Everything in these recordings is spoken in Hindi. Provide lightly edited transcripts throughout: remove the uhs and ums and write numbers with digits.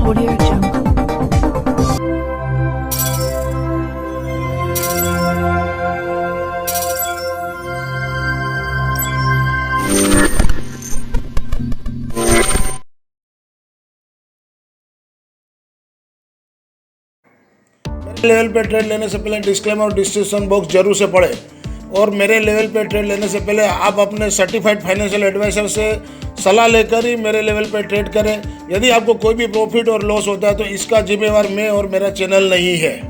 Audio Jungle. मेरे लेवल पे ट्रेड लेने से पहले डिस्क्लेमर और डिस्क्रिप्शन बॉक्स जरूर से पढ़ें और मेरे लेवल पे ट्रेड लेने से पहले आप अपने सर्टिफाइड फाइनेंशियल एडवाइजर से सलाह लेकर ही मेरे लेवल पे ट्रेड करें। यदि आपको कोई भी प्रॉफिट और लॉस होता है तो इसका जिम्मेवार मैं और मेरा चैनल नहीं है।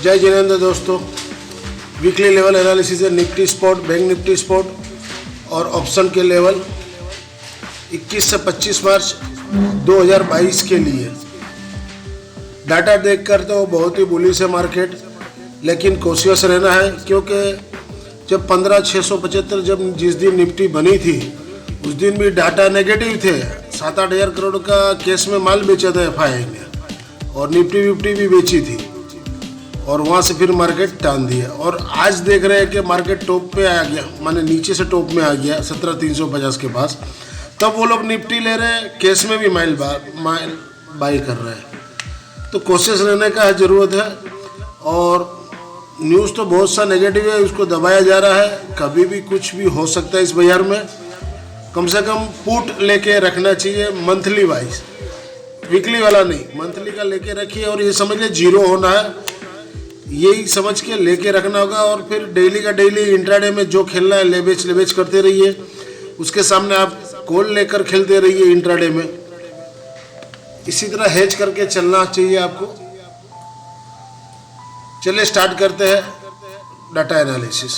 जय जिनेंद्र दोस्तों, वीकली लेवल एनालिसिस है Nifty spot, bank Nifty spot और ऑप्शन के लेवल 21 से 25 मार्च 2022 के लिए। डाटा देखकर तो बहुत ही बुलिश है मार्केट, लेकिन कॉशियस रहना है क्योंकि जब 15,675 जब जिस दिन निफ्टी बनी थी उस दिन भी डाटा नेगेटिव थे। 7-8 हज़ार करोड़ का केस में माल बेचा था एफआईआई ने और निफ्टी विफ्टी भी बेची थी और वहाँ से फिर मार्केट टान दिया। और आज देख रहे हैं कि मार्केट टॉप पे आ गया, माने नीचे से टॉप में आ गया 17,350 के पास। तब वो लोग निफ्टी ले रहे हैं, केस में भी माइल बाई कर रहे हैं। तो कोशिश रहने का ज़रूरत है और न्यूज़ तो बहुत सा नेगेटिव है, उसको दबाया जा रहा है। कभी भी कुछ भी हो सकता है इस बाजार में। कम से कम पुट लेके रखना चाहिए मंथली वाइज, वीकली वाला नहीं, मंथली का लेके रखिए और ये समझ ले जीरो होना है, यही समझ के लेके रखना होगा। और फिर डेली का डेली इंट्राडे में जो खेलना है ले बेच करते रहिए। उसके सामने आप कॉल लेकर खेलते रहिए इंट्राडे में। इसी तरह हेज करके चलना चाहिए आपको। चलिए स्टार्ट करते हैं डाटा एनालिसिस।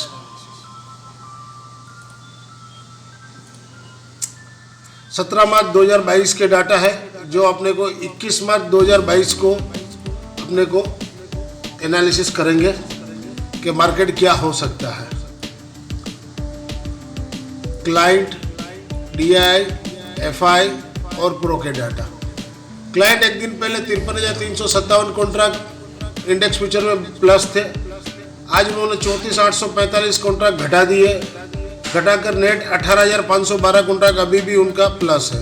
सत्रह मार्च 2022 के डाटा है जो अपने को 21 मार्च 2022 को अपने को एनालिसिस करेंगे कि मार्केट क्या हो सकता है। क्लाइंट, डीआई, एफआई और प्रो के डाटा। क्लाइंट एक दिन पहले 53,357 कॉन्ट्रैक्ट इंडेक्स फ्यूचर में प्लस थे। आज उन्होंने 34,845 कॉन्ट्रैक्ट घटा दिए, घटाकर नेट 18,512 कॉन्ट्रैक्ट अभी भी उनका प्लस है।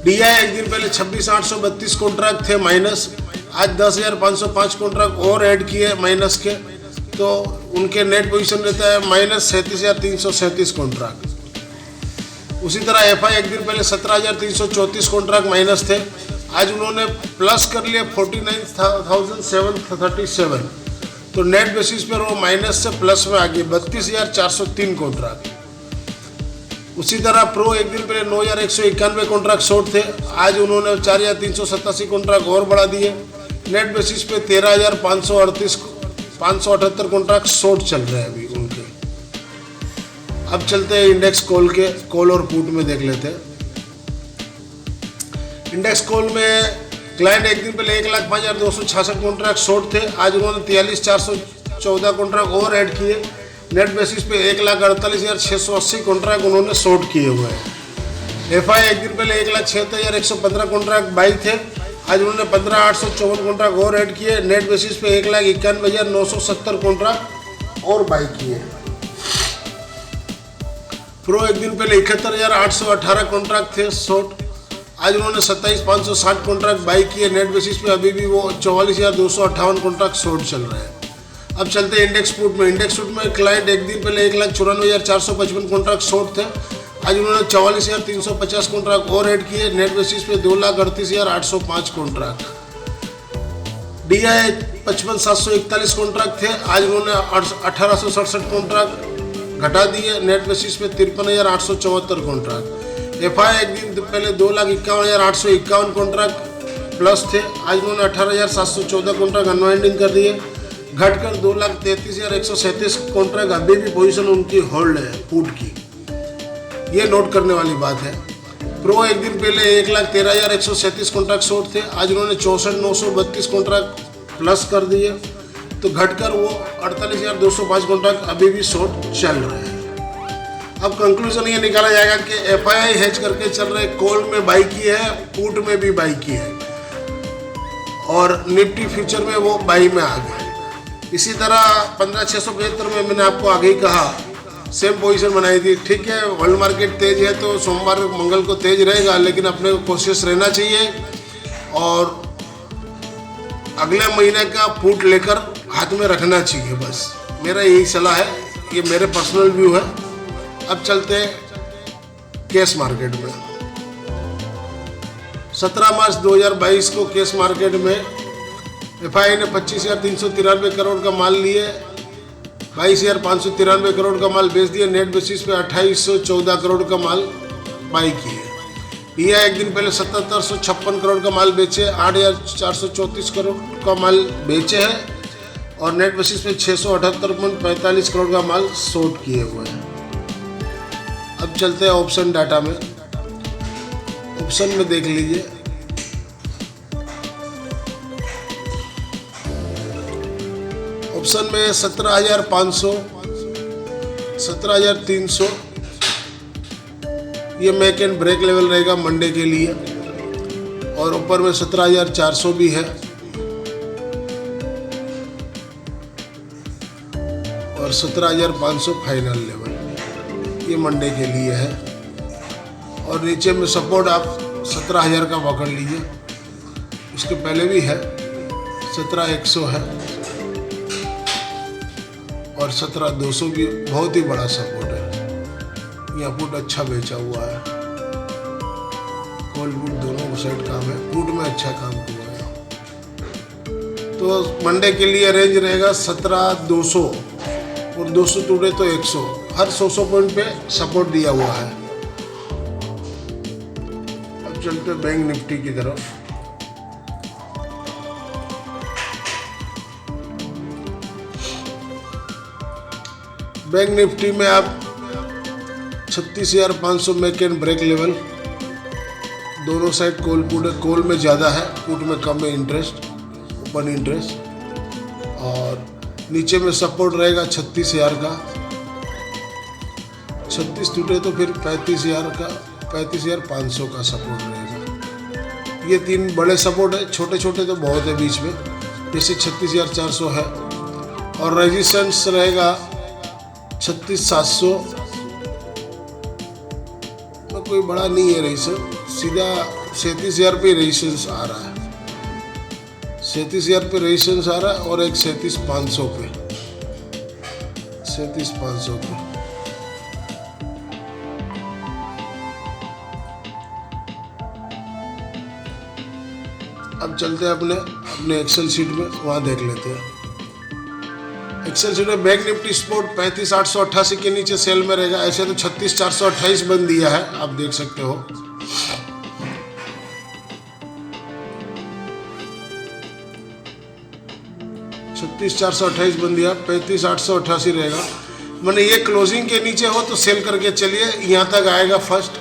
डीआई एक दिन पहले 26,832 कॉन्ट्रैक्ट थे माइनस, आज 10,505 कॉन्ट्रैक्ट और ऐड किए माइनस के, तो उनके नेट पोजीशन रहता है माइनस 37,337 कॉन्ट्रैक्ट। उसी तरह एफआई एक दिन पहले 17,334 कॉन्ट्रैक्ट माइनस थे, आज उन्होंने प्लस कर लिए 49,737, तो नेट बेसिस पर वो माइनस से प्लस में आ गए 32,403 कॉन्ट्रैक्ट। उसी तरह प्रो एक दिन पहले 9,191 कॉन्ट्रैक्ट शॉर्ट थे, आज उन्होंने 4,387 कॉन्ट्रैक्ट और बढ़ा दिए। नेट बेसिस पे 13,578 कॉन्ट्रैक्ट शॉर्ट चल रहे हैं अभी उनके। अब चलते हैं इंडेक्स कॉल के, कॉल और पुट में देख लेते हैं। इंडेक्स कॉल में क्लाइंट एक दिन पहले 1,05,266 कॉन्ट्रैक्ट शॉर्ट थे, आज उन्होंने 43,414 कॉन्ट्रैक्ट और ऐड किए। नेट बेसिस पे 1,48,680 कॉन्ट्रैक्ट उन्होंने शॉर्ट किए हुए हैं। एफआई एक दिन पहले 1,76,115 कॉन्ट्रैक्ट बाई थे, आज उन्होंने 15,854 कॉन्ट्रैक्ट और ऐड किए। नेट बेसिस पे 1,91,970 कॉन्ट्रैक्ट और बाई किए। प्रो एक दिन पहले 71,818 कॉन्ट्रैक्ट थे शॉर्ट, आज उन्होंने 27,560 कॉन्ट्रैक्ट बाई किए। नेट बेसिस पे अभी भी वो 44,258 कॉन्ट्रैक्ट शॉर्ट चल रहे हैं। अब चलते हैं इंडेक्स पुट में। इंडेक्स पुट में क्लाइंट एक दिन पहले 1,94,455 कॉन्ट्रैक्ट शॉर्ट थे, आज उन्होंने 44,350 कॉन्ट्रैक्ट और ऐड किए। नेट बेसिस पे 2,38,805 कॉन्ट्रैक्ट। डीआई 55,741 कॉन्ट्रैक्ट थे, आज उन्होंने 1,867 कॉन्ट्रैक्ट घटा दिए। नेट बेसिस पे 53,874 कॉन्ट्रैक्ट। एफआई एक दिन पहले 2,51,851 कॉन्ट्रैक्ट प्लस थे, आज उन्होंने 18,714 कॉन्ट्रैक्ट अनवाइंडिंग कर दिए, घटकर 2,33,137 कॉन्ट्रैक्ट अभी भी पोजीशन उनकी होल्ड है पुट की। ये नोट करने वाली बात है। प्रो एक दिन पहले 1,13,137 कॉन्ट्रैक्ट शॉर्ट थे, आज उन्होंने 64,932 कॉन्ट्रैक्ट प्लस कर दिए, तो घटकर वो 48,205 कॉन्ट्रैक्ट अभी भी शॉर्ट चल रहे हैं। अब कंक्लूजन ये निकाला जाएगा कि एफआईआई हेज करके चल रहे, कॉल में बाई की है, पुट में भी बाई की है और निफ्टी फ्यूचर में वो बाई में आ गए। इसी तरह 15,675 में मैंने आपको आगे ही कहा सेम पोजीशन बनाई थी। ठीक है, वर्ल्ड मार्केट तेज है तो सोमवार मंगल को तेज रहेगा, लेकिन अपने को कोशिश रहना चाहिए और अगले महीने का पुट लेकर हाथ में रखना चाहिए। बस मेरा यही सलाह है, ये मेरे पर्सनल व्यू है। अब चलते हैं कैश मार्केट में। 17 मार्च 2022 को कैश मार्केट में एफआई ने 25,393 करोड़ का माल लिए, 22,593 करोड़ का माल बेच दिया। नेट बेसिस पे 2814 करोड़ का माल बाई किए। पीआई एक दिन पहले 7756 करोड़ का माल बेचे, 8,434 करोड़ का माल बेचे हैं और नेट बेसिस पे 678.45 करोड़ का माल शॉर्ट किए हुए हैं। अब चलते हैं ऑप्शन डाटा में। ऑप्शन में देख लीजिए, ऑप्शन में 17,500, 17,300 ये मेक एंड ब्रेक लेवल रहेगा मंडे के लिए, और ऊपर में 17,400 भी है और 17,500 फाइनल लेवल ये मंडे के लिए है। और नीचे में सपोर्ट आप 17,000 का पकड़ लीजिए, उसके पहले भी है 17,100 है और 17,200 भी बहुत ही बड़ा सपोर्ट है। यहाँ पुट अच्छा बेचा हुआ है, कॉल पुट दोनों साइड काम है, पुट में अच्छा काम हुआ है। तो मंडे के लिए रेंज रहेगा 17,200 और 200 टूटे तो 100, हर 100 पॉइंट पे सपोर्ट दिया हुआ है। अब चलते हैं बैंक निफ्टी की तरफ। बैंक निफ्टी में आप 36,500 मेक एंड ब्रेक लेवल, दोनों साइड कॉल पुट है। कॉल में ज़्यादा है, पुट में कम है इंटरेस्ट, ओपन इंटरेस्ट। और नीचे में सपोर्ट रहेगा 36,000 का, 36 टूटे तो फिर 35,000 का, 35,500 का सपोर्ट रहेगा। ये तीन बड़े सपोर्ट है, छोटे छोटे तो बहुत है बीच में, जैसे 36,400 है। और रेजिस्टेंस रहेगा 36,700, तो कोई बड़ा नहीं है रेजिस्टेंस, सीधा 37,000 पे रेजिस्टेंस आ रहा है, 37,000 पे रेजिस्टेंस आ रहा है और एक 37,500 पे, 37,500 पे। अब चलते हैं अपने एक्सेल शीट में, वहाँ देख लेते हैं। एक्सेल शीट में बैंक निफ्टी स्पोर्ट 35,888 के नीचे सेल में रहेगा। ऐसे तो 36,428 बन दिया है, आप देख सकते हो। छत्तीस 428 बन दिया, 35,888 रहेगा। मैंने ये क्लोजिंग के नीचे हो तो सेल करके चलिए, यहाँ तक आएगा फर्स्ट।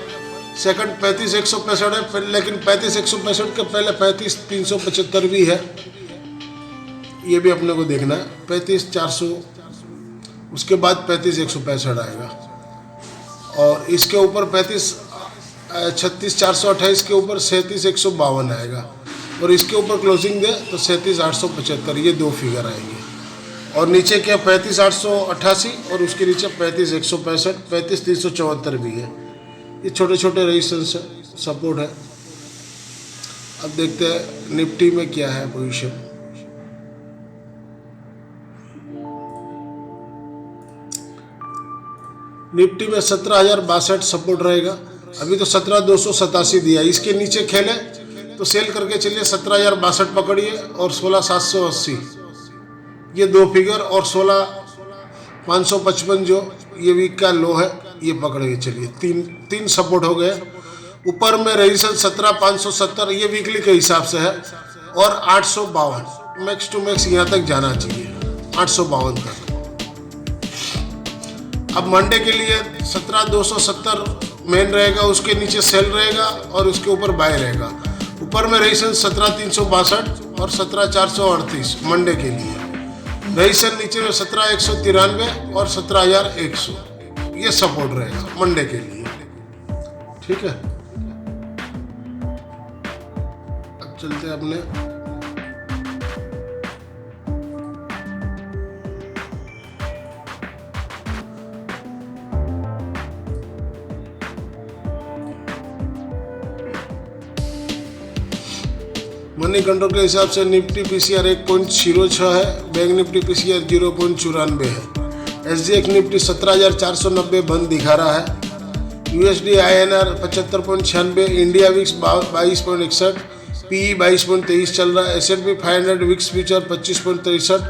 सेकंड 35,165 है, लेकिन 35,165 के पहले 35,375 भी है, ये भी अपने को देखना है। 35,400, उसके बाद 35,165 आएगा और इसके ऊपर 36,428 के ऊपर 37,152 आएगा और इसके ऊपर क्लोजिंग दे तो 37,875, ये दो फिगर आएंगे। और नीचे क्या 35,888 और उसके नीचे 35,165, 35,374 भी है। ये छोटे छोटे रेजिस्टेंस सपोर्ट है। अब देखते हैं निफ्टी में क्या है पोजीशन। निफ्टी में 17,062 सपोर्ट रहेगा। अभी तो 17,287 दिया, इसके नीचे खेले तो सेल करके चलिए, 17,062 पकड़िए और 16,780 ये दो फिगर और 16,555 जो ये वीक का लो है ये पकड़ के चलिए। तीन सपोर्ट हो गए। ऊपर में रेजिस्टेंस 17,570 ये वीकली के हिसाब से है और 852 मैक्स टू मैक्स यहाँ तक जाना चाहिए, 852 तक। अब मंडे के लिए 17,270 मेन रहेगा, उसके नीचे सेल रहेगा और उसके ऊपर बाय रहेगा। ऊपर में रेजिस्टेंस 17,362 और 17,438 मंडे के लिए। रेजिस्टेंस नीचे में 17,193 और 17,100 ये सपोर्ट रहेगा मंडे के लिए। ठीक है, अब चलते हैं अपने मनी कंट्रोल के हिसाब से निफ्टी पीसीआर 1.06 है, बैंक निफ्टी पीसीआर 0.94 है। एसजीएक्स निफ्टी 17,490 बंद दिखा रहा है। USD INR 75.96, India VIX 22.61, PE 22.23 चल रहा है। S&P 500 VIX future 25.63,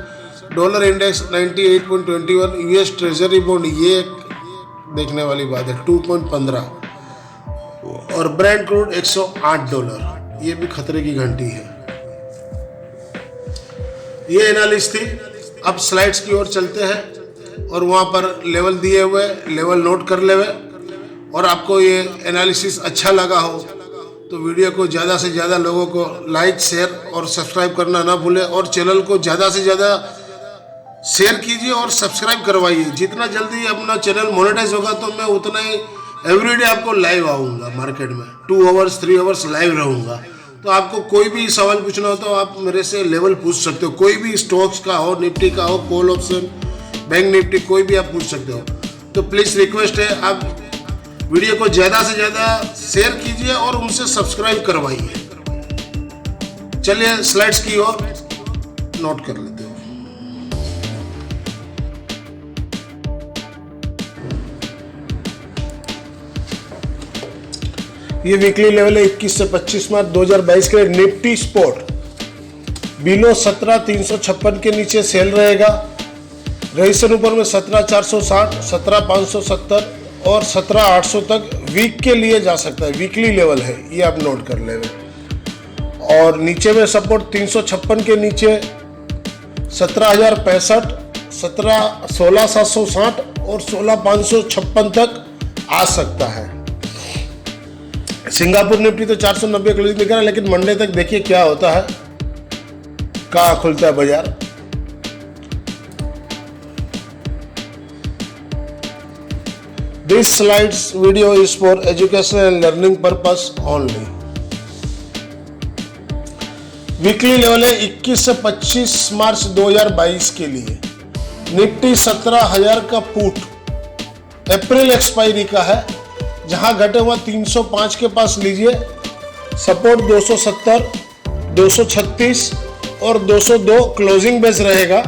dollar index 98.21, US treasury bond ये एक देखने वाली बात है 2.15 और ब्रेंट क्रूड $108, ये भी खतरे की घंटी है। ये एनालिसिस थी। अब स्लाइड्स की ओर चलते हैं और वहाँ पर लेवल दिए हुए, लेवल नोट कर लेवे। और आपको ये एनालिसिस अच्छा लगा हो तो वीडियो को ज़्यादा से ज़्यादा लोगों को लाइक, शेयर और सब्सक्राइब करना ना भूलें और चैनल को ज़्यादा से ज़्यादा शेयर कीजिए और सब्सक्राइब करवाइए। जितना जल्दी अपना चैनल मोनेटाइज होगा तो मैं उतना ही एवरीडे आपको लाइव आऊँगा मार्केट में, 2 आवर्स 3 आवर्स लाइव रहूँगा। तो आपको कोई भी सवाल पूछना हो तो आप मेरे से लेवल पूछ सकते हो, कोई भी स्टॉक्स का हो, निफ्टी का हो, कॉल ऑप्शन, बैंक निफ्टी, कोई भी आप पूछ सकते हो। तो प्लीज़ रिक्वेस्ट है आप वीडियो को ज़्यादा से ज़्यादा शेयर कीजिए और उनसे सब्सक्राइब करवाइए। चलिए स्लाइड्स की ओर नोट कर लेते हैं। ये वीकली लेवल है 21 से 25 मार्च 2022 के लिए। निफ्टी स्पोर्ट बिलो 17,356 के नीचे सेल रहेगा। रजिस्टर ऊपर में 17,460, 17,570 और 17,800 तक वीक के लिए जा सकता है। वीकली लेवल है, ये आप नोट कर लेंगे। और नीचे में सपोर्ट 356 के नीचे 17,065, 16,760 और 16,556 तक आ सकता है। सिंगापुर निफ्टी तो 490 क्लोजिंग दिख रहा है, लेकिन मंडे तक देखिए क्या होता है, कहाँ खुलता है बाजार। This slides video is for education and learning purpose only. Weekly level है 21 से 25 मार्च 2022 के लिए। निफ्टी 17,000 का पुट अप्रैल एक्सपायरी का है, जहां घटे हुआ 305 के पास लीजिए। सपोर्ट 270, 236 और 202 क्लोजिंग बेस रहेगा।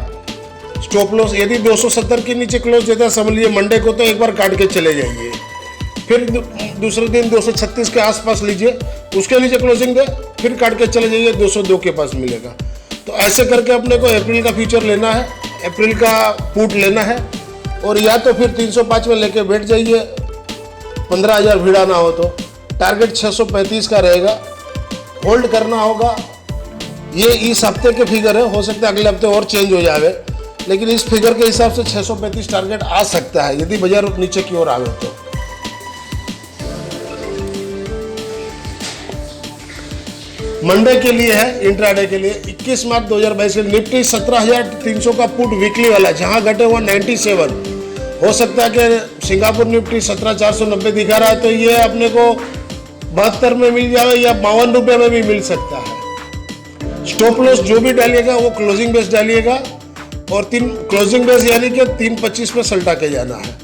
स्टॉप लॉस यदि 270 के नीचे क्लोज देता है समझ लीजिए मंडे को तो एक बार काट के चले जाइए। फिर दूसरे दिन 236 के आसपास लीजिए, उसके नीचे क्लोजिंग दे, फिर काट के चले जाइए, 202 के पास मिलेगा। तो ऐसे करके अपने को अप्रैल का फ्यूचर लेना है, अप्रैल का पुट लेना है। और या तो फिर 305 में लेके बैठ जाइए, 15,000 भिड़ा ना हो तो। टारगेट 635 का रहेगा, होल्ड करना होगा। ये इस हफ्ते के फिगर है, हो सकता है अगले हफ्ते और चेंज हो जाए, लेकिन इस फिगर के हिसाब से 635 टारगेट आ सकता है यदि बाजार नीचे की ओर आवे तो। मंडे के लिए है, इंट्राडे के लिए 21 मार्च 2022 के निफ्टी 17,300 का पुट वीकली वाला, जहां घटे हुआ 97। हो सकता है कि सिंगापुर निफ्टी 17,490 दिखा रहा है तो ये अपने को 72 में मिल जाए या 52 रुपये में भी मिल सकता है। स्टॉप लॉस जो भी डालिएगा वो क्लोजिंग बेस डालिएगा और 3 क्लोजिंग बेस यानी कि 325 पे सल्टा के जाना है।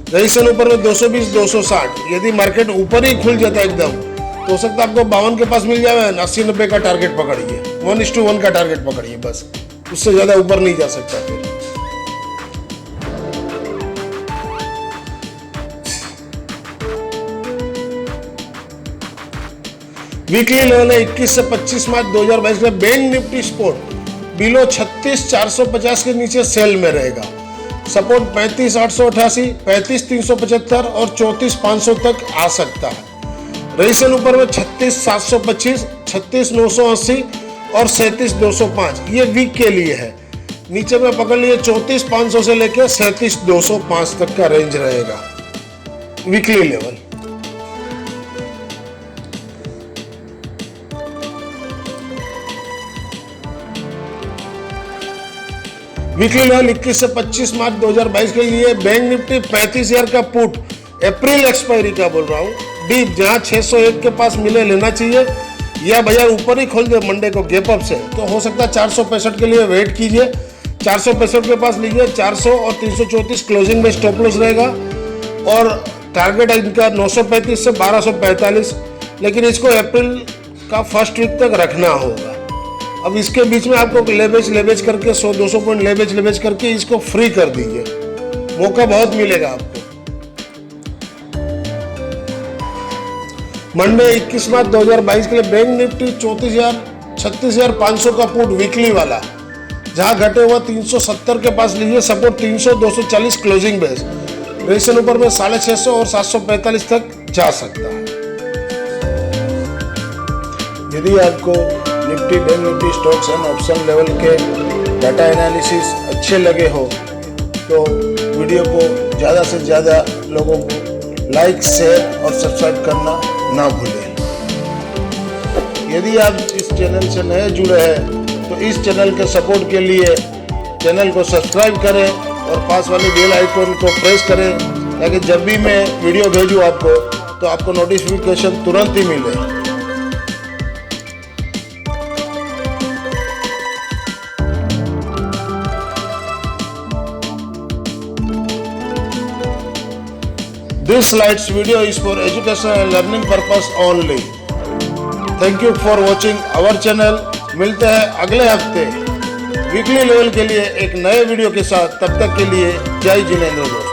रजिस्टर ऊपर में 220, 260। यदि मार्केट ऊपर ही खुल जाता है एकदम तो हो सकता है आपको 52 के पास मिल जाए। 80-90 का टारगेट पकड़िए, 1:1 का टारगेट पकड़िए, बस उससे ज्यादा ऊपर नहीं जा सकता। फिर वीकली लेवल है 21 से 25 मार्च 2022 में। बैंक निफ्टी स्पोर्ट बिलो 36,450 के नीचे सेल में रहेगा। सपोर्ट 35,888, 35,375 और 34,500 तक आ सकता है। रजिस्टर ऊपर में 36,725, 36,980 और 37,205, ये वीक के लिए है। नीचे में पकड़ लिए 34,500 से लेकर 37,205 तक का रेंज रहेगा वीकली लेवल। वीकली लेवल 21 से 25 मार्च 2022 के लिए। बैंक निफ्टी 35,000 का पुट अप्रैल एक्सपायरी का बोल रहा हूँ, डीप जहां 601 के पास मिले लेना चाहिए, या बाजार ऊपर ही खोल दे मंडे को गैप अप से तो हो सकता है 465 के लिए वेट कीजिए। 465 के पास लीजिए। 400 और 334 क्लोजिंग में स्टॉप लॉस रहेगा और टारगेट इनका 935 से 1245, लेकिन इसको अप्रैल का फर्स्ट वीक तक रखना होगा। अब इसके बीच में आपको लेवेज करके 100-200 पॉइंट लेवेज करके इसको फ्री कर दीजिए, मौका बहुत मिलेगा आपको। मंडे 21 मार्च 2022 के लिए बैंक निफ्टी 36,500 का पुट वीकली वाला, जहां घटे हुआ 370 के पास लीजिए सपोर्ट 300, 240 क्लोजिंग बेस, रेशन ऊपर में 650 और 745 तक जा सकता है। यदि आपको Nifty bank Nifty stocks and option level के डाटा एनालिसिस अच्छे लगे हो तो वीडियो को ज़्यादा से ज़्यादा लोगों को लाइक, शेयर और सब्सक्राइब करना ना भूलें। यदि आप इस चैनल से नए जुड़े हैं तो इस चैनल के सपोर्ट के लिए चैनल को सब्सक्राइब करें और पास वाले बेल आइकन को प्रेस करें, ताकि जब भी मैं वीडियो भेजूँ आपको तो आपको नोटिफिकेशन तुरंत ही मिले। This slides video is for educational and learning purpose only. Thank you for watching our channel. मिलते हैं अगले हफ्ते वीकली लेवल के लिए एक नए वीडियो के साथ। तब तक के लिए जय जिनेंद्र दोस्त।